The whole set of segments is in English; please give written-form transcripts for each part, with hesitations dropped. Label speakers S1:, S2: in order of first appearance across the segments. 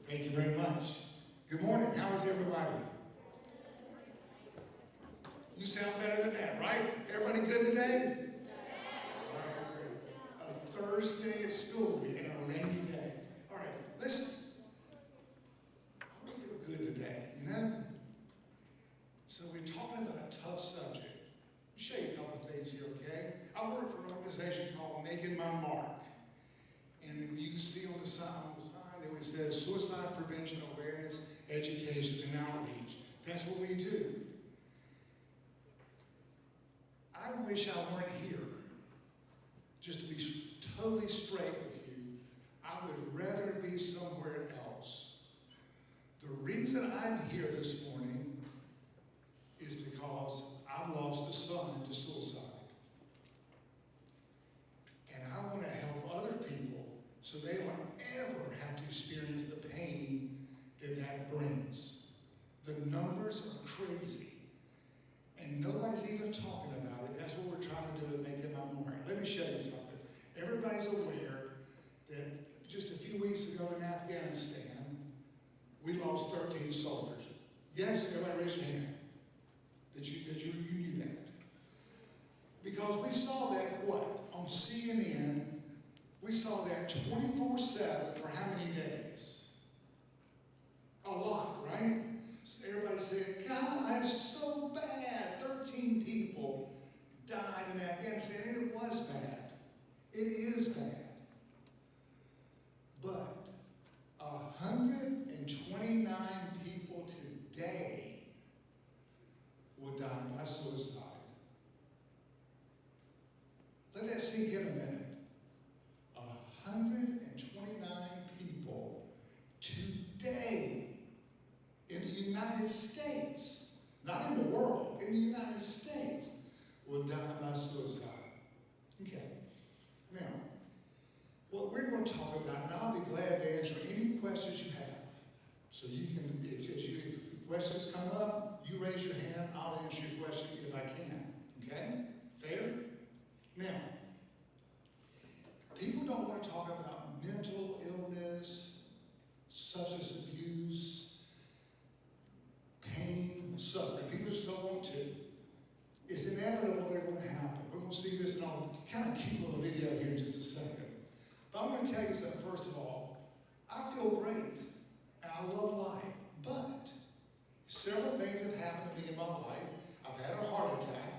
S1: Thank you very much. Good morning. How is everybody? You sound better than that, right? Everybody good today? All right, great. A Thursday at school and a rainy day. All right, listen. I want to feel good today, you know? So we're talking about a tough subject. I'll show you a couple of things here, okay? I work for an organization called Making My Mark. And you can see on the sign that it says Suicide Prevention Awareness, Education, and Outreach. That's what we do. I wish I weren't here. Just to be totally straight with you, I would rather be somewhere else. The reason I'm here this morning is because I've lost a son to suicide. And I want to help other people so they don't ever have to experience the pain that brings. The numbers are crazy. And nobody's even talking about it. That's what we're trying to do at Making My Mark. Let me show you something. Everybody's aware that just a few weeks ago in Afghanistan, we lost 13 soldiers. Yes, everybody raise your hand that you knew that. Because we saw that, on CNN, we saw that 24/7 for how many days? A lot, right? So everybody said, guys, so bad. 13 people died in Afghanistan, and it was bad. It is bad. But 129 people today will die by suicide. Let that sink in a minute. 129 people today in the United States, not in the world, in the United States, will die by suicide. Okay. Now, what we're going to talk about, and I'll be glad to answer any questions you have. So you can, if questions come up, you raise your hand, I'll answer your question if I can. Okay? Fair? Now, people don't want to talk about mental illness, substance abuse, pain, suffering. People just don't want to. It's inevitable they're going to happen. We're going to see this, and I'll kind of keep a little video here in just a second. But I'm going to tell you something, first of all. I feel great, and I love life, but several things have happened to me in my life. I've had a heart attack.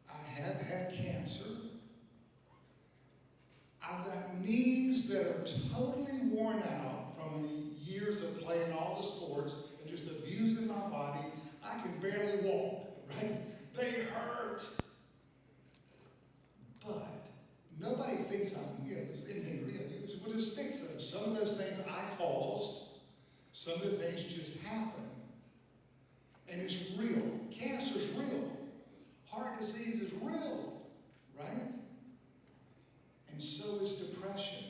S1: I have had cancer. I've got knees that are totally worn out from years of playing all the sports and just abusing my body. I can barely walk, right? They hurt. But nobody thinks I'm, anything real. We'll just fix those. Some of those things I caused. Some of the things just happen. And it's real. Cancer's real. Heart disease is real, right? And so is depression.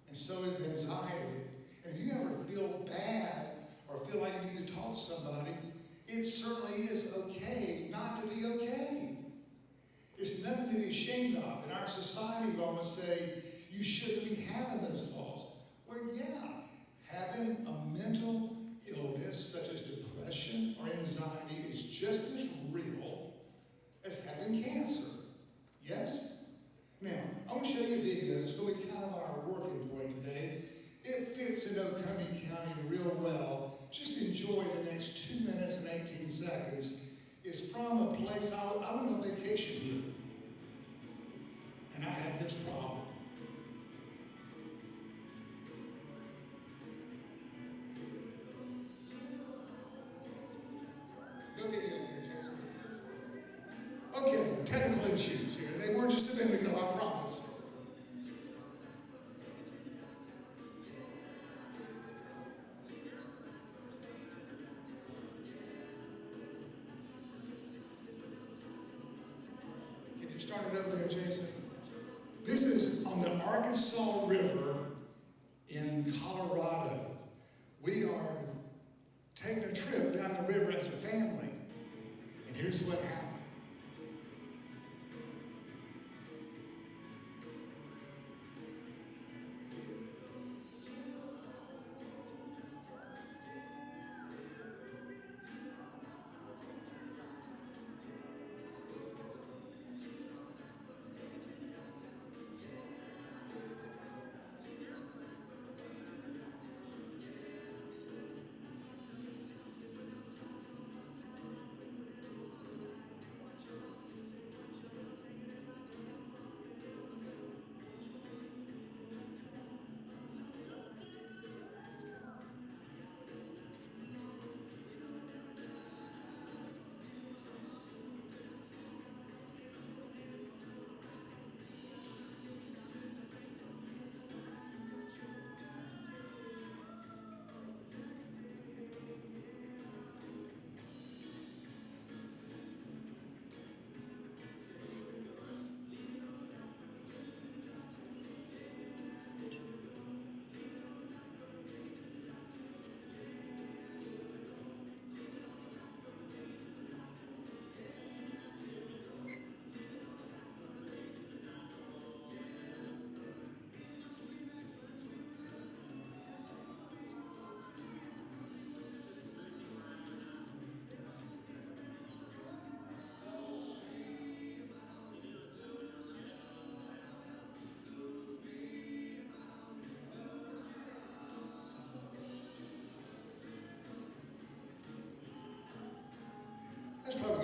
S1: And so is anxiety. And if you ever feel bad or feel like you need to talk to somebody, it certainly is okay not to be okay. It's nothing to be ashamed of. In our society, we almost say, you shouldn't be having those thoughts. Well, yeah, having a mental illness such as depression or anxiety is just as real as having cancer. Yes? Now, I'm going to show you a video that's going to be kind of our working point today. It fits in Oconee County real well. Just enjoy the next 2 minutes and 18 seconds. It's from a place, I went on vacation here, and I had this problem. Go video there, Jason. Okay, technical issues here. They were just a minute ago, I promise. Can you start it over there, Jason? This is on the Arkansas River in Colorado. We are taking a trip down the river as a family. And here's what happened.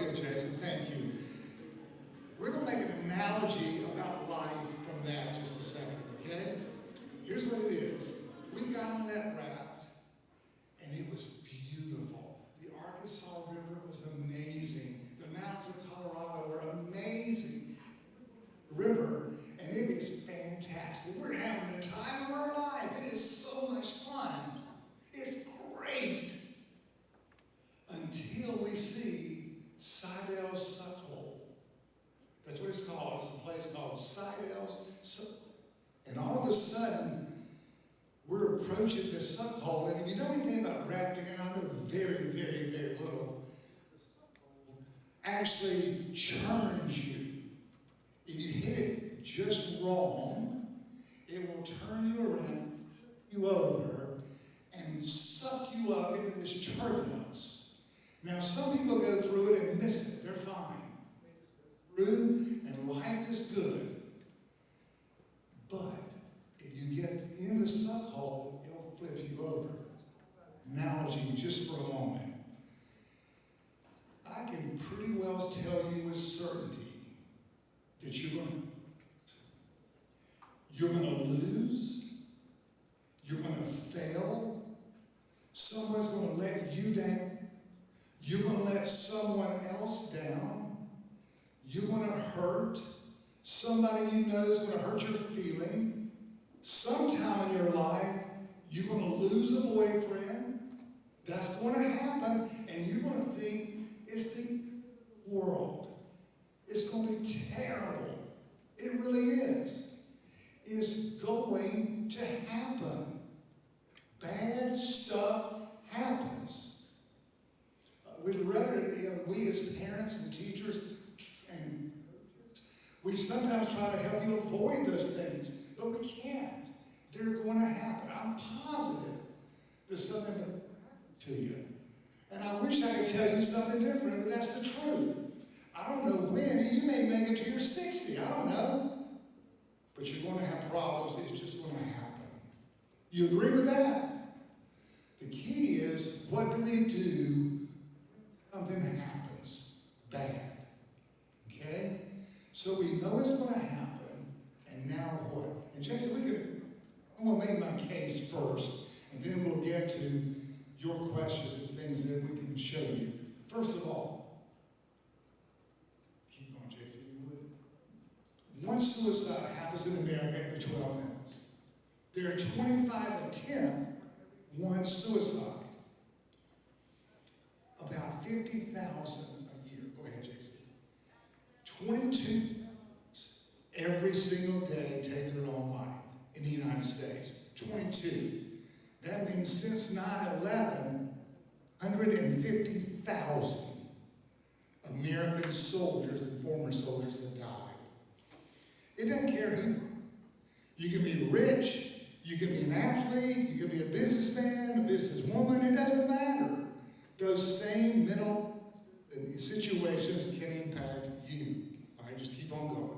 S1: good, Jason. Thank you. We're going to make an analogy about life from that just a second, okay? Here's what it is. We got on that raft, and it was beautiful. The Arkansas River was amazing. The mountains of Colorado were amazing. River, and it is fantastic. We're having the time of our life. It is so much fun. It's great. Until we see Seidel's Suck Hole. That's what it's called. It's a place called Seidel's Suck. And all of a sudden, we're approaching this suck hole. And if you know anything about rafting, and I know very, very, very little, actually churns you. If you hit it just wrong, it will turn you around, you over, and suck you up into this turbulence. Now, some people go through it and miss it. They're fine. Through, and life is good. But if you get in the suck hole, it'll flip you over. Analogy just for a moment. I can pretty well tell you with certainty that you're going to lose, you're going to fail, someone's going to let you down, you're going to let someone else down, you're going to hurt, somebody you know is going to hurt your feeling, sometime in your life you're going to lose a boyfriend, that's going to happen, and you're going to think it's the world. It's going to be terrible. It really is. It's going to happen. Bad stuff happens. We'd rather, we as parents and teachers, and we sometimes try to help you avoid those things, but we can't. They're going to happen. I'm positive there's something that will happen to you. And I wish I could tell you something different, but that's the truth. I don't know when. You may make it to your 60. I don't know. But you're going to have problems. It's just going to happen. You agree with that? The key is, what do we do when something happens bad? Okay? So we know it's going to happen, and now what? And Jason, I'm going to make my case first, and then we'll get to your questions and things that we can show you. First of all, keep going, Jason, you would. One suicide happens in America every 12 minutes. There are 25 attempt one suicide. About 50,000 a year. Go ahead, Jason. 22 every single day take their own life in the United States. 22. That means since 9/11, 150,000 American soldiers and former soldiers have died. It doesn't care who. You can be rich, you can be an athlete, you can be a businessman, a businesswoman, it doesn't matter. Those same mental situations can impact you. All right, just keep on going.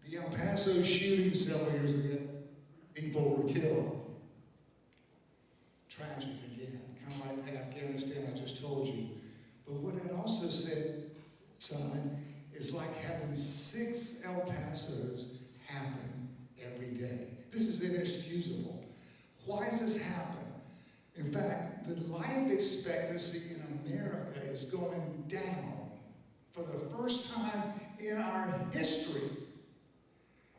S1: The El Paso shooting several years ago, people were killed. Tragic again, kind of like Afghanistan I just told you. But what it also said, Simon, is like having 6 El Pasos happen every day. This is inexcusable. Why does this happen? In fact, the life expectancy in America is going down for the first time in our history.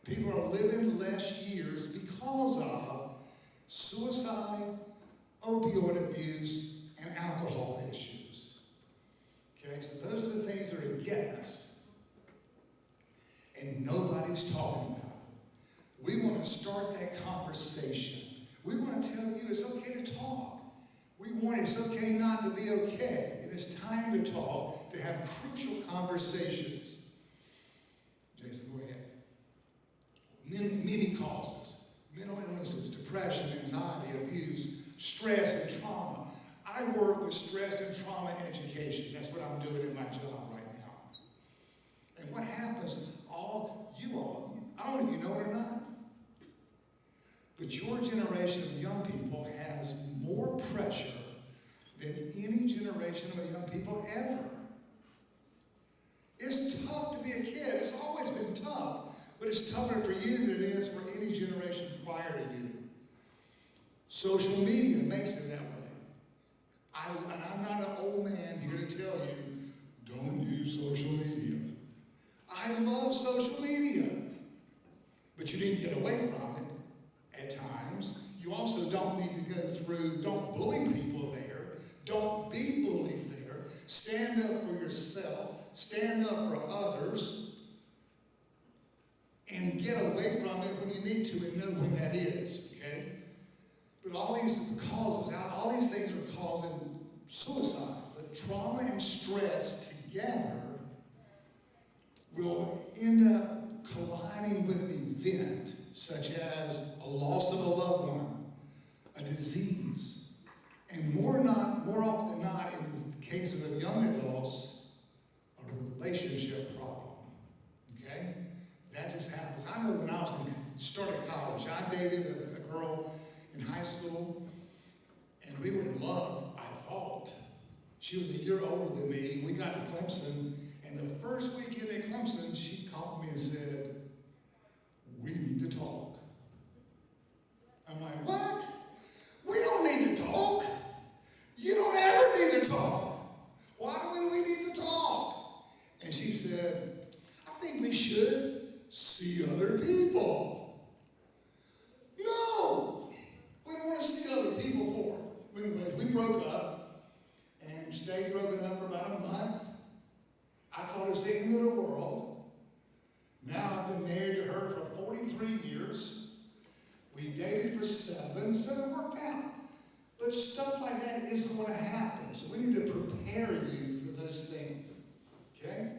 S1: People are living less years because of suicide, opioid abuse, and alcohol issues. Okay, so those are the things that are getting us. And nobody's talking about it. We want to start that conversation. We want to tell you it's okay to talk. It's okay not to be okay. And it's time to talk, to have crucial conversations. Jason, go ahead. Many causes. Mental illnesses, depression, anxiety, abuse, stress, and trauma. I work with stress and trauma education. That's what I'm doing in my job right now. And what happens, I don't know if you know it or not, but your generation of young people has more pressure than any generation of young people ever. It's tough to be a kid. It's always been tough, but it's tougher for you than it is for any generation prior to you. Social media makes it that way. And I'm not an old man here to tell you, don't use social media. I love social media, but you need to get away from it at times. You also don't need to go through, don't bully people there. Don't be bullied there. Stand up for yourself. Stand up for others. And get away from it when you need to and know when that is, okay? But all these causes, all these things are causing suicide. But trauma and stress together will end up colliding with an event such as a loss of a loved one, a disease, and more often than not, in the cases of young adults, a relationship problem. Okay? That just happens. I know when I was started college, I dated a girl in high school, and we were in love, I thought. She was a year older than me, and we got to Clemson, and the first weekend at Clemson, she called me and said, we need to talk. I'm like, what? We don't need to talk. You don't ever need to talk. Why do we need to talk? And she said, I think we should see other people. No, we don't want to see other people for. Anyways, we broke up and stayed broken up for about a month. I thought it was the end of the world. Now I've been married to her for 43 years. We dated for 7, so it worked out. But stuff like that isn't going to happen. So we need to prepare you for those things. Okay?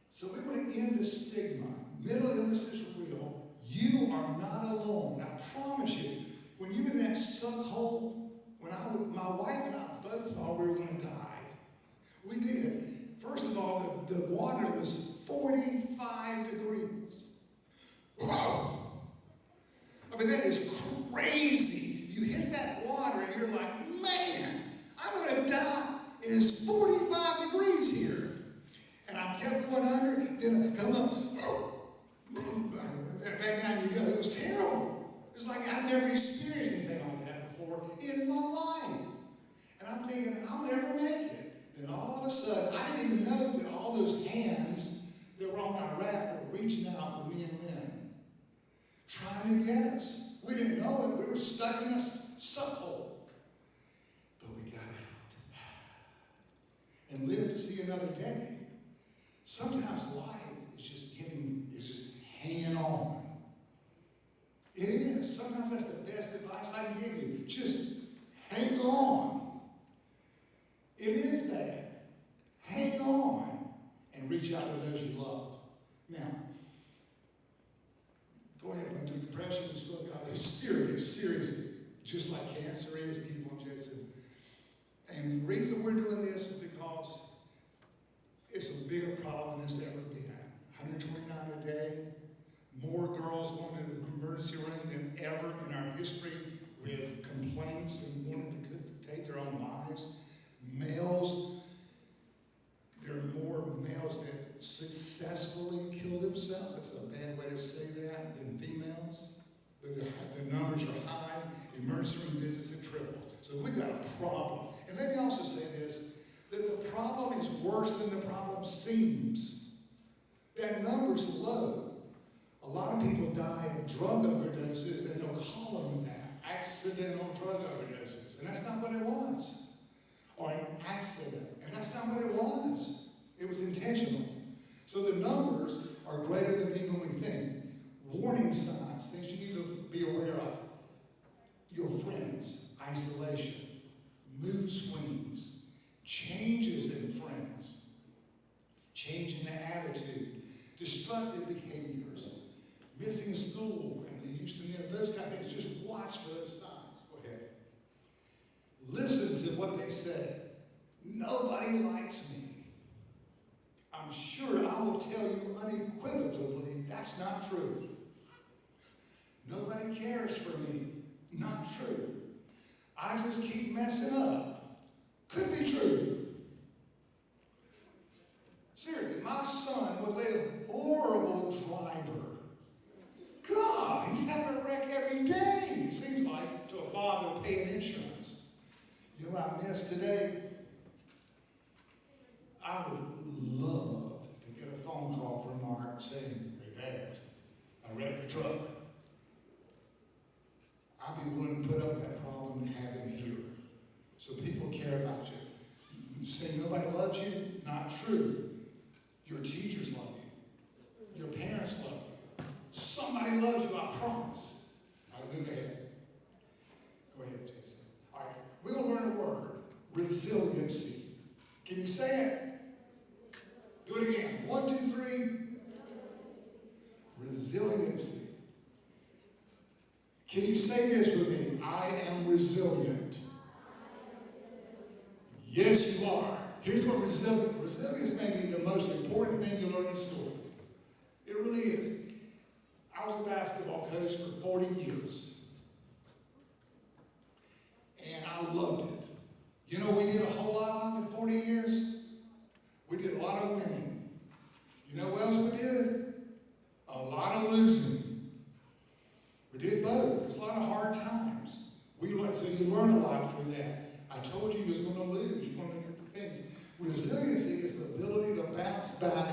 S1: So we want to end the stigma. Mental illness is real. You are not alone. I promise you. When you're in that suck hole, my wife and I both thought we were going to die. We did. First of all, the water was 45 degrees. Wow. I mean, that is crazy. You hit that water and you're like, man, I'm going to die. It is 45 degrees here. And I kept going under, then I come up, back down you go. It was terrible. It's like I've never experienced anything like that before in my life. And I'm thinking, I'll never make it. Then all of a sudden, I didn't even know that all those hands that were on my raft were reaching out for me and Lynn, trying to get us. We didn't know it. We were stuck in a suck hole. But we got out and lived to see another day. Sometimes life is just hanging on. It is. Sometimes that's the best advice I can give you. Just hang on. It is bad. Hang on and reach out to those you love. Now, go ahead and do depression and spoke out. It's serious, just like cancer is. Keep on, Jason. And the reason we're doing this is because it's a bigger problem than it's ever been. 129 a day, more girls going to the emergency room than ever in our history with complaints and wanting to take their own lives. Males, there are more males that successfully kill themselves. That's a bad way to say that than females. But the numbers are high. Emergency room visits have tripled. So we've got a problem. And let me also say this, that the problem is worse than the problem seems. That number's low. A lot of people die of drug overdoses, and they'll call them that. Accidental drug overdoses. And that's not what it was. Or an accident. And that's not what it was. It was intentional. So the numbers are greater than even we think. Warning signs, things you need to be aware of. Your friends, isolation, mood swings, changes in friends, change in the attitude, destructive behaviors, missing school, and they used to know those kind of things. Just watch for those signs. Go ahead. Listen to what they say. Nobody likes me. I'm sure I will tell you unequivocally that's not true. Nobody cares for me. Not true. I just keep messing up. Could be true. Seriously, my son was a horrible driver. God, he's having a wreck every day, it seems like, to a father paying insurance. You know what I missed today? I would love to get a phone call from Mark saying, hey, Dad, I wrecked the truck. I'd be willing to put up with that problem to have him here. So people care about you. You say nobody loves you? Not true. Your teachers love you. Your parents love you. Somebody loves you, I promise. All right, move ahead. Go ahead, Jason. All right, we're going to learn a word. Resiliency. Can you say it? Do it again. 1, 2, 3. Resiliency. Can you say this with me? I am resilient. Yes, you are. Here's what resilience may be the most important thing you learn in school. It really is. I was a basketball coach for 40 years. And I loved it. You know, we did a whole lot of it in 40 years. We did a lot of winning. You know what else we did? A lot of losing. We did both. It's a lot of hard times. So you learn a lot through that. I told you was going to lose. You're going to get the things. Resiliency is the ability to bounce back,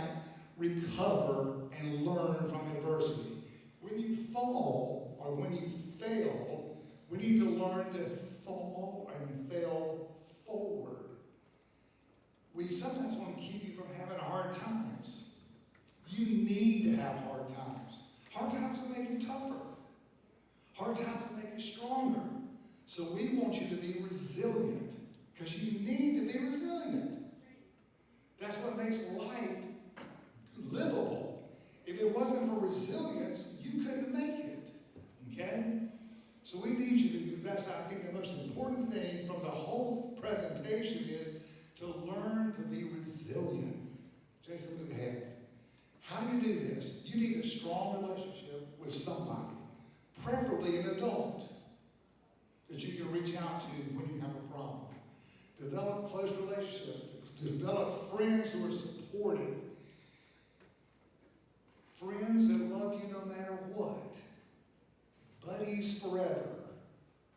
S1: recover, and learn from adversity. When you fall or when you fail, we need to learn to fall and fail forward. We sometimes want to keep you from having hard times. You need to have hard times. Hard times will make you tougher. Hard times will make you stronger. So we want you to be resilient because you need to be resilient. That's what makes life livable. If it wasn't for resilience, you couldn't make it. Okay? So we need you to, that's I think the most important thing from the whole presentation is to learn to be resilient. Jason, move ahead. How do you do this? You need a strong relationship with somebody, preferably an adult, that you can reach out to when you have a problem. Develop close relationships. Develop friends who are supportive. Friends that love you no matter what. Buddies forever.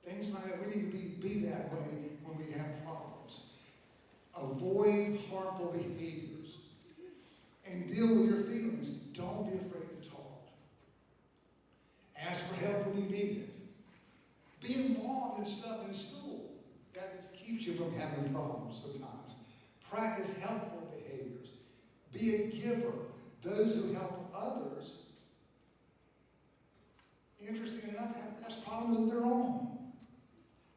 S1: Things like that. We need to be that way when we have problems. Avoid harmful behaviors. And deal with your feelings. Don't be afraid to talk. Ask for help when you need it. Be involved in stuff in school. That just keeps you from having problems sometimes. Practice helpful behaviors. Be a giver. Those who help others, interesting enough, have problems of their own.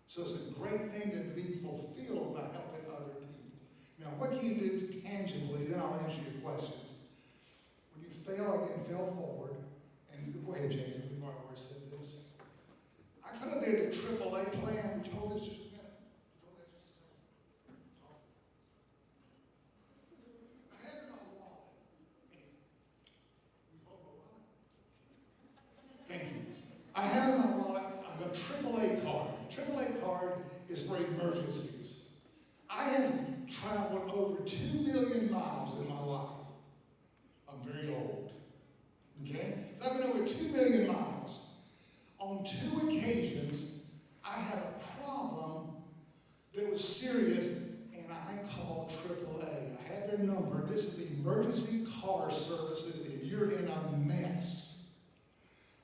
S1: So it's a great thing to be fulfilled by helping other people. Now, what can you do tangibly? Then I'll answer your questions. When you fail, again, fail forward. And go ahead, Jason. We've already said this. I could have did the AAA plan. Would you hold this just a minute? Hold that just a second. Talk. I had it in my wallet. We hold my wallet. Thank you. I have in my wallet a AAA card. A AAA card is for emergencies. I have traveled over 2 million miles in my life. I'm very old. Okay? So I've been over 2 million miles. On 2 occasions, I had a problem that was serious, and I called AAA. I had their number. This is emergency car services if you're in a mess.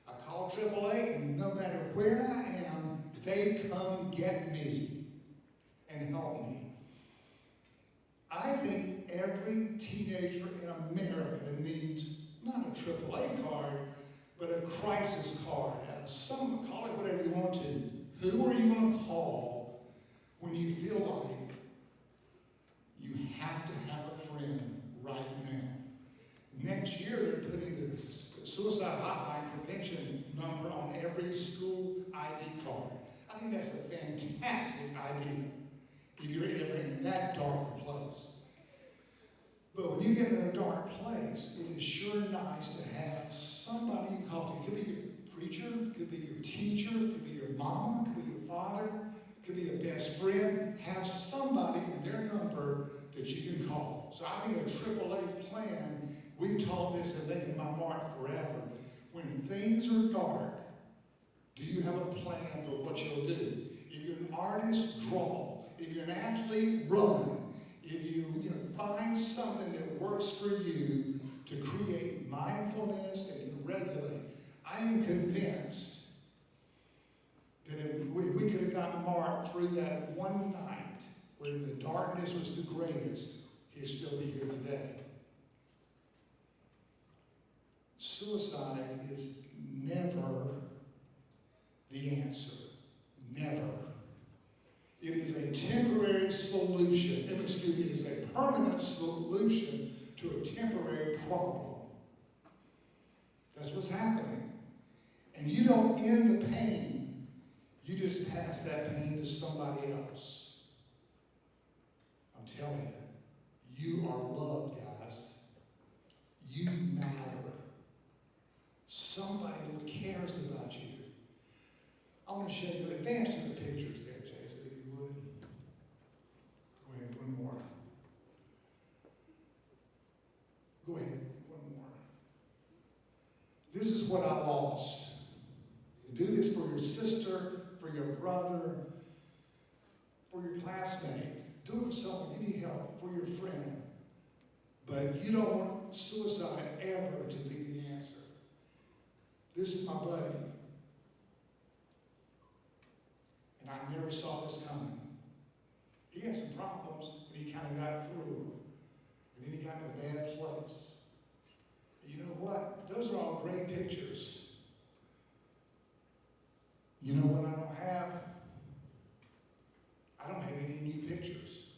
S1: I called AAA, and no matter where I am, they come get me and help me. I think every teenager in America needs not a AAA card, but a crisis card. Some call it whatever you want to. Who are you going to call when you feel like you have to have a friend right now? Next year, they're putting the suicide hotline prevention number on every school ID card. I think that's a fantastic idea if you're ever in that dark place. But when you get in a dark place, it is sure nice to have somebody you call to. It could be your preacher, it could be your teacher, it could be your mama, it could be your father, it could be a best friend. Have somebody in their number that you can call. So I think a AAA plan, we've taught this, I think, in my Mark forever. When things are dark, do you have a plan for what you'll do? If you're an artist, draw. If you're an athlete, run. If you find something that works for you to create mindfulness and regulate. I am convinced that if we could have gotten Mark through that one night where the darkness was the greatest, he'd still be here today. Suicide is never the answer. Never. It is a temporary solution. It is a permanent solution to a temporary problem. That's what's happening. And you don't end the pain. You just pass that pain to somebody else. I'm telling you, you are loved, guys. You matter. Somebody cares about you. I want to show you, advance to the pictures there, Jason, if you would. Go ahead, one more. Go ahead, one more. This is what I lost. You do this for your sister, for your brother, for your classmate. Do it for someone you need help, for your friend. But you don't want suicide ever to be the answer. This is my buddy. And I never saw this coming. He had some problems, and he kind of got through them. And then he got in a bad place. And you know what? Those are all great pictures. You know what I don't have? I don't have any new pictures.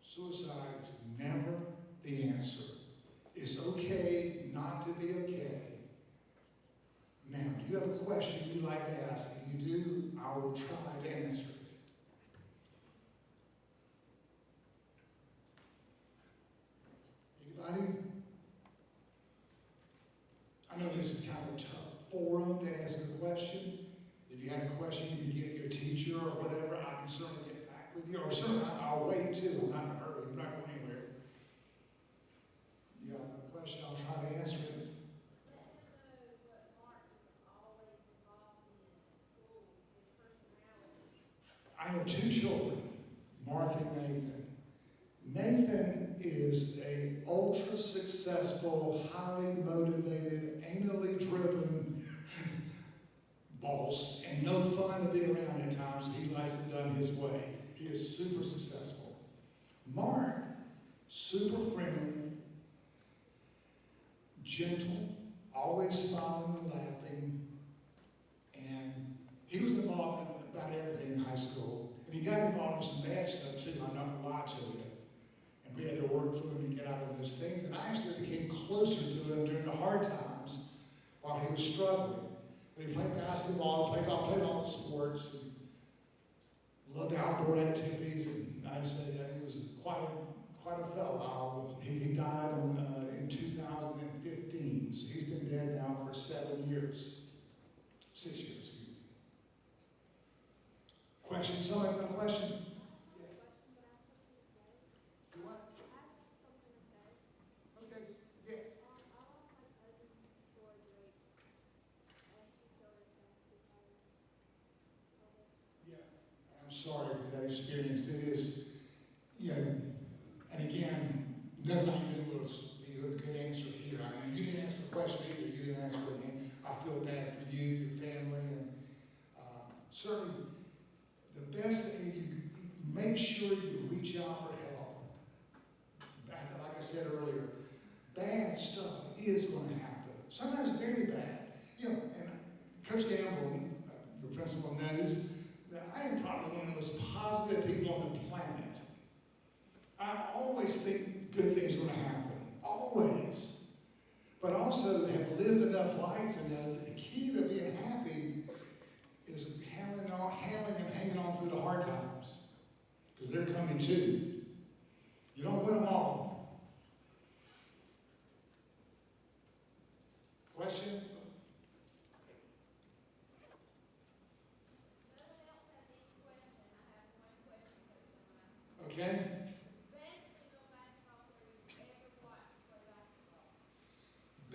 S1: Suicide is never the answer. It's okay not to be okay. Now, do you have a question you'd like to ask? If you do, I will try to answer it. Anybody? I know this is kind of a tough forum to ask a question. If you had a question, you could get your teacher or whatever. I can certainly get back with you. Or certainly, I'll wait too. I'm not in a hurry. I'm not going anywhere. You have a question, I'll try to answer it. I have two children, Mark and Nathan. Nathan is an ultra-successful, highly motivated, anally driven boss, and no fun to be around at times. He likes it done his way. He is super successful. Mark, super friendly, gentle, always smiling and laughing, and he was involved in about everything in high school. And he got involved in some bad stuff too, I'm not going to lie to you. And we had to work through him to get out of those things. And I actually became closer to him during the hard times while he was struggling. And he played basketball, played all the sports, and loved outdoor activities. And I say he was quite a fellow. He died in 2015, so he's been dead now for 6 years. Question? Somebody's got a question? Yes. Do what? Okay. Yes. Yeah. I'm sorry for that experience. It is, and again, nothing I knew was a good answer here. I mean, you didn't ask the question either. You didn't ask for it. I feel bad for you, your family, and certainly. The best thing, you make sure you reach out for help. Like I said earlier, bad stuff is going to happen. Sometimes very bad. And Coach Gamble, your principal, knows that I am probably one of the most positive people on the planet. I always think good things are going to happen. Always. But also have lived enough life to know that the key to being happy is handling and hanging on through the hard times, because they're coming too. You don't win them all. Question?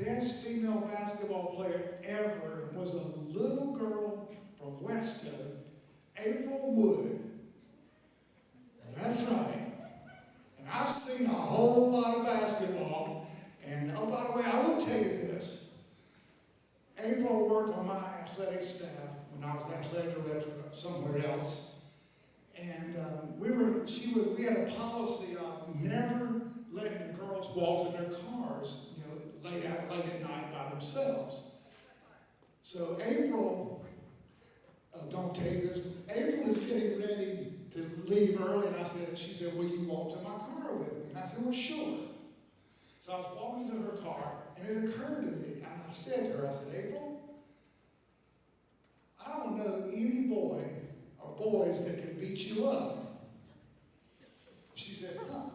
S1: best female basketball player ever was a little girl from Westo, April Wood. That's right. And I've seen a whole lot of basketball. And oh, by the way, I will tell you this. April worked on my athletic staff when I was athletic director somewhere else. And we had a policy of never letting the girls walk to their cars, late at night by themselves. So April, don't take this, April is getting ready to leave early, and she said, will you walk to my car with me? And I said, well, sure. So I was walking to her car, and it occurred to me, and I said to her, I said, April, I don't know any boy or boys that can beat you up. She said, huh.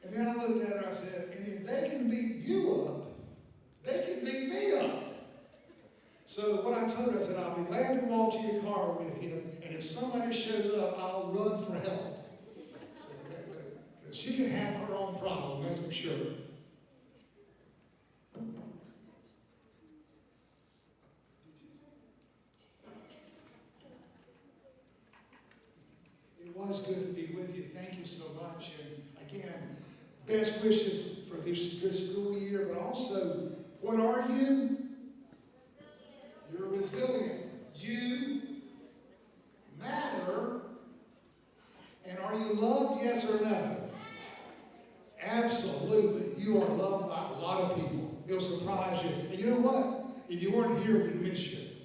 S1: And then I looked at her, I said, and if they can beat you up, they can beat me up. So what I told her, I said, I'll be glad to walk to your car with you, and if somebody shows up, I'll run for help. So that she can have her own problem, that's for sure. It was good to be with you. Thank you so much. And again, best wishes for this good school year, but also, what are you? You're resilient. You matter. And are you loved, yes or no? Absolutely. You are loved by a lot of people. It'll surprise you. And you know what? If you weren't here, we'd miss you.